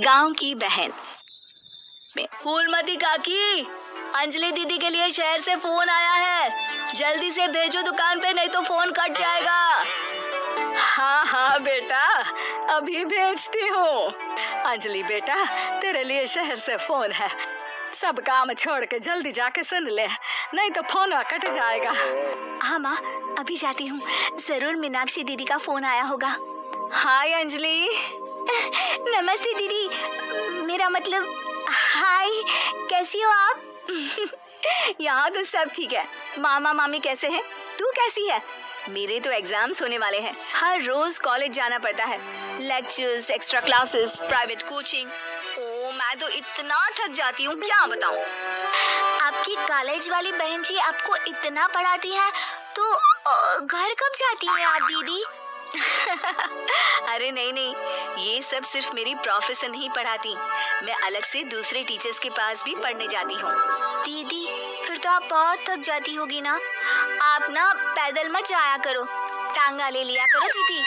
गांव की बहन। फूलमती काकी, अंजलि दीदी के लिए शहर से फोन आया है, जल्दी से भेजो दुकान पे, नहीं तो फोन कट जाएगा। हाँ हाँ बेटा, अभी भेजती हूँ। अंजलि बेटा, तेरे लिए शहर से फोन है, सब काम छोड़ के जल्दी जाके सुन ले, नहीं तो फोन कट जाएगा। हाँ माँ, अभी जाती हूँ, जरूर मीनाक्षी दीदी का फोन आया होगा। हाय अंजलि। नमस्ते दीदी, मेरा मतलब हाय, कैसी हो आप? यहाँ तो सब ठीक है। मामा मामी कैसे हैं? तू कैसी है? मेरे तो एग्जाम्स होने वाले हैं, हर रोज कॉलेज जाना पड़ता है, lectures, extra classes, private coaching. ओ मैं तो इतना थक जाती हूँ, क्या बताऊँ। आपकी कॉलेज वाली बहन जी आपको इतना पढ़ाती है, तो घर कब जाती हैं आप दीदी? अरे नहीं नहीं, ये सब सिर्फ मेरी प्रोफेसर नहीं पढ़ाती, मैं अलग से दूसरे टीचर्स के पास भी पढ़ने जाती हूँ। दीदी फिर तो आप बहुत थक जाती होगी ना, आप ना पैदल मत जाया करो, टांगा ले लिया करो दीदी।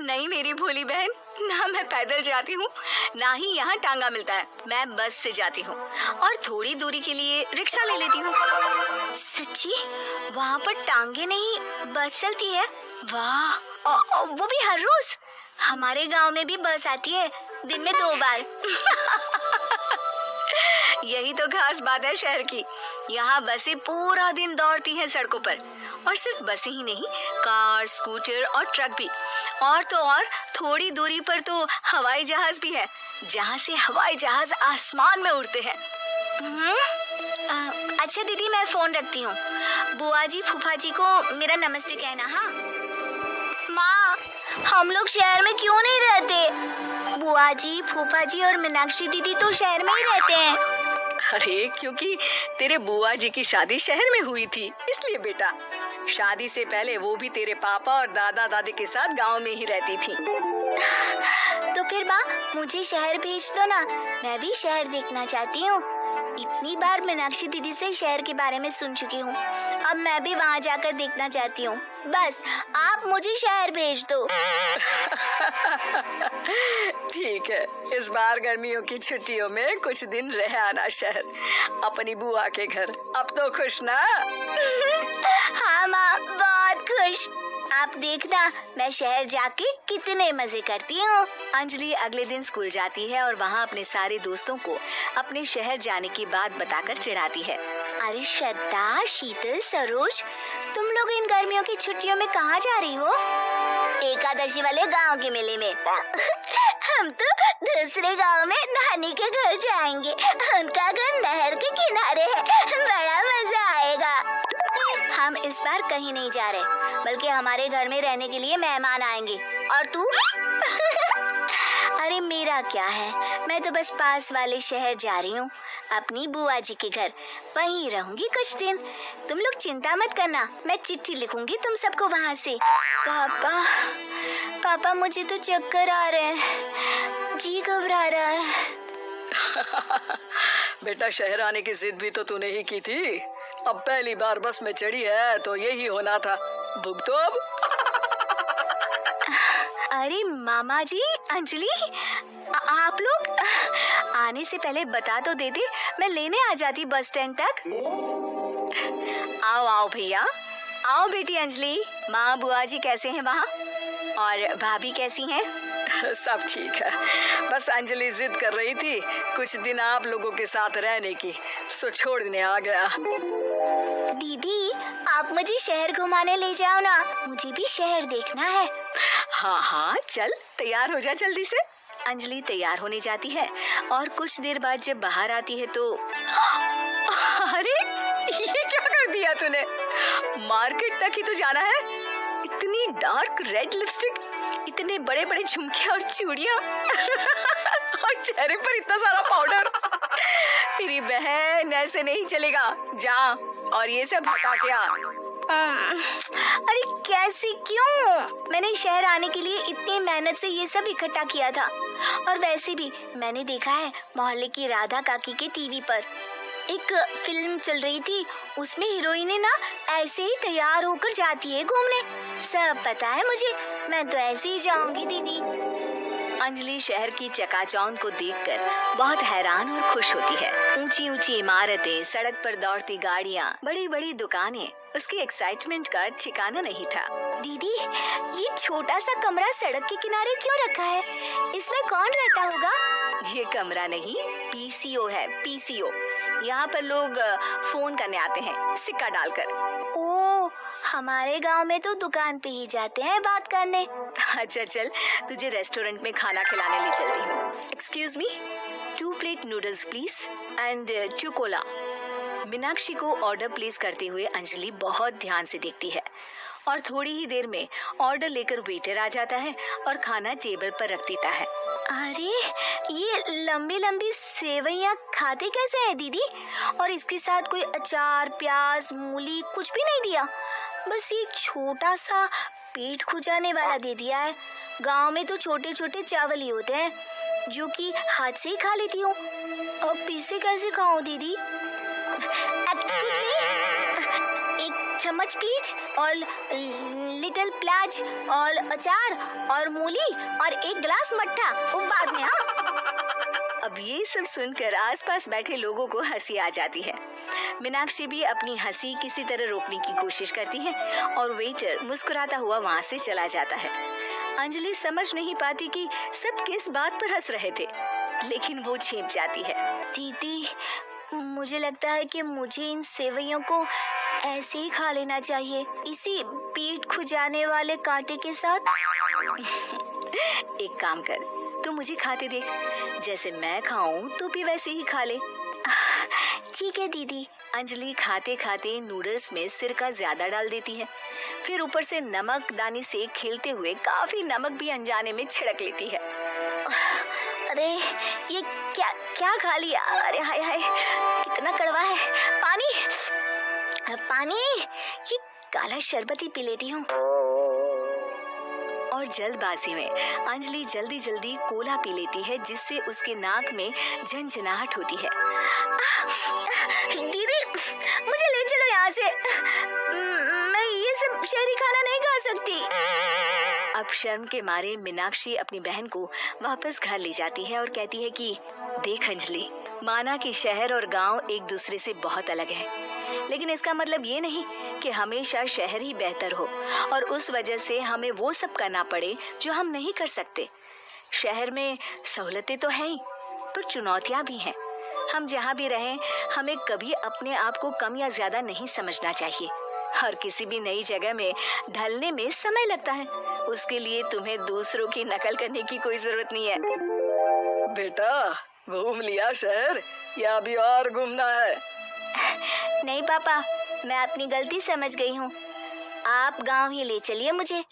नहीं मेरी भोली बहन, ना मैं पैदल जाती हूँ, ना ही यहाँ टांगा मिलता है, मैं बस से जाती हूँ और थोड़ी दूरी के लिए रिक्शा ले लेती हूँ। सच्ची? वहाँ पर टांगे नहीं, बस चलती है? वाह, वो भी हर रोज? हमारे गांव में भी बस आती है, दिन में 2 बार। यही तो खास बात है शहर की, यहाँ बसें पूरा दिन दौड़ती हैं सड़कों पर, और सिर्फ बसें ही नहीं, कार, स्कूटर और ट्रक भी, और तो और थोड़ी दूरी पर तो हवाई जहाज भी है, जहाँ से हवाई जहाज आसमान में उड़ते हैं। अच्छा दीदी, मैं फोन रखती हूँ, बुआ जी फूफा जी को मेरा नमस्ते कहना। हाँ माँ, हम लोग शहर में क्यों नहीं रहते? बुआ जी, फूफा जी और मीनाक्षी दीदी तो शहर में ही रहते हैं। अरे क्योंकि तेरे बुआ जी की शादी शहर में हुई थी, इसलिए बेटा। शादी से पहले वो भी तेरे पापा और दादा दादी के साथ गांव में ही रहती थी। तो फिर माँ, मुझे शहर भेज दो ना, मैं भी शहर देखना चाहती हूँ। इतनी बार मीनाक्षी दीदी से शहर के बारे में सुन चुकी हूँ, अब मैं भी वहाँ जाकर देखना चाहती हूँ। बस आप मुझे शहर भेज दो। ठीक है, इस बार गर्मियों की छुट्टियों में कुछ दिन रह आना शहर, अपनी बुआ के घर। अब तो खुश ना? हाँ माँ, बहुत खुश। आप देखना, मैं शहर जाके कितने मजे करती हूँ। अंजलि अगले दिन स्कूल जाती है और वहाँ अपने सारे दोस्तों को अपने शहर जाने की बात बताकर चिढ़ाती है। अरे श्रद्धा, शीतल, सरोज, तुम लोग इन गर्मियों की छुट्टियों में कहाँ जा रही हो? एकादशी वाले गांव के मेले में। हम तो दूसरे गांव में नानी के घर जाएंगे, उनका घर नहर के किनारे है, बड़ा मजा आएगा। हम इस बार कहीं नहीं जा रहे, बल्कि हमारे घर में रहने के लिए मेहमान आएंगे। और तू? अरे मेरा क्या है, मैं तो बस पास वाले शहर जा रही हूँ, अपनी बुआ जी के घर, वहीं रहूंगी कुछ दिन। तुम लोग चिंता मत करना, मैं चिट्ठी लिखूंगी तुम सबको वहाँ से। पापा, मुझे तो चक्कर आ रहे हैं, जी घबरा रहा है। बेटा, शहर आने की जिद भी तो तूने ही की थी, अब पहली बार बस में चढ़ी है तो यही होना था, भुगतो अब। अरे मामा जी, अंजलि, आप लोग आने से पहले बता तो देते, मैं लेने आ जाती बस स्टैंड तक। आओ आओ भैया, आओ बेटी अंजलि। माँ बुआ जी कैसे हैं वहाँ, और भाभी कैसी हैं? सब ठीक है, बस अंजलि जिद कर रही थी कुछ दिन आप लोगों के साथ रहने की, सो छोड़ने आ गया। दीदी, आप मुझे शहर घुमाने ले जाओ ना, मुझे भी शहर देखना है। हाँ हाँ, चल तैयार हो जा जल्दी से। अंजलि तैयार होने जाती है और कुछ देर बाद जब बाहर आती है तो अरे ये क्या कर दिया तूने? मार्केट तक ही तो जाना है, इतनी डार्क रेड लिपस्टिक, इतने बड़े बड़े झुमके और चूड़ियां और चेहरे पर इतना सारा पाउडर। मेरी बहन, ऐसे नहीं चलेगा, जा और ये सब हटा के आ। अरे कैसे, क्यों? मैंने शहर आने के लिए इतनी मेहनत से ये सब इकट्ठा किया था, और वैसे भी मैंने देखा है मोहल्ले की राधा काकी के टीवी पर एक फिल्म चल रही थी, उसमें हीरोइनें ना ऐसे ही तैयार होकर जाती है घूमने। सब पता है मुझे, मैं तो ऐसे ही जाऊंगी दीदी। अंजलि शहर की चकाचौंध को देखकर बहुत हैरान और खुश होती है। ऊंची ऊंची इमारतें, सड़क पर दौड़ती गाड़ियाँ, बड़ी बड़ी दुकानें, उसकी एक्साइटमेंट का ठिकाना नहीं था। दीदी, ये छोटा सा कमरा सड़क के किनारे क्यों रखा है? इसमें कौन रहता होगा? ये कमरा नहीं, पीसीओ है, पीसीओ। यहाँ पर लोग फोन करने आते हैं सिक्का डालकर। ओह, हमारे गांव में तो दुकान पे ही जाते हैं बात करने। अच्छा चल, तुझे रेस्टोरेंट में खाना खिलाने ले चलती हूँ। Excuse me, 2 plate noodles please and 2 Cola. Meenakshi को ऑर्डर प्लेस करते हुए अंजलि बहुत ध्यान से देखती है और थोड़ी ही देर में ऑर्डर लेकर वेटर आ जाता है और खाना टेबल पर रख देता है। अरे, ये लंबी लंबी सेवइयाँ खाते कैसे हैं दीदी? और इसके साथ कोई अचार, प्याज, मूली कुछ भी नहीं दिया, बस ये छोटा सा पेट खुजाने वाला दे दिया है। गांव में तो छोटे छोटे चावल ही होते हैं जो कि हाथ से ही खा लेती हूँ। अब इसे कैसे खाऊं दीदी? एक्सक्यूज मी, एक चम्मच प्लीज और लिटिल प्याज और अचार और मूली और एक गिलास मट्ठा, वो बाद में। हाँ, अब ये सब सुनकर आसपास बैठे लोगों को हंसी आ जाती है। मीनाक्षी भी अपनी हंसी किसी तरह रोकने की कोशिश करती है और वेटर मुस्कुराता हुआ वहाँ से चला जाता है। अंजलि समझ नहीं पाती कि सब किस बात पर हंस रहे थे, लेकिन वो छिप जाती है। दीदी, मुझे लगता है कि मुझे इन सेवइयों को ऐसे ही खा लेना चाहिए, इसी पेट खुजाने वाले कांटे के साथ। एक काम कर, तू मुझे खाते देख, जैसे मैं खाऊं तो भी वैसे ही खा ले। ठीक है दीदी। अंजलि खाते खाते नूडल्स में सिरका ज्यादा डाल देती है, फिर ऊपर से नमक दानी से खेलते हुए काफी नमक भी अनजाने में छिड़क लेती है। अरे, ये क्या क्या खा लिया? अरे हाय हाय, कितना कड़वा है। पानी पानी, ये काला शरबत ही पी लेती हूँ। और जल्दबाजी में अंजलि जल्दी जल्दी कोला पी लेती है, जिससे उसके नाक में झनझनाहट होती है। दीदी, मुझे ले चलो यहाँ से। मैं ये सब शहरी खाना नहीं खा सकती। अब शर्म के मारे मीनाक्षी अपनी बहन को वापस घर ले जाती है और कहती है कि देख अंजलि, माना कि शहर और गांव एक दूसरे से बहुत अलग है, लेकिन इसका मतलब ये नहीं कि हमेशा शहर ही बेहतर हो और उस वजह से हमें वो सब करना पड़े जो हम नहीं कर सकते। शहर में सहूलतें तो हैं ही, पर चुनौतियां भी हैं। हम जहाँ भी रहें, हमें कभी अपने आप को कम या ज्यादा नहीं समझना चाहिए। हर किसी भी नई जगह में ढलने में समय लगता है, उसके लिए तुम्हें दूसरों की नकल करने की कोई जरूरत नहीं है। बेटा, घूम लिया शहर या अभी और घूमना है? नहीं पापा, मैं अपनी गलती समझ गई हूँ। आप गांव ही ले चलिए मुझे।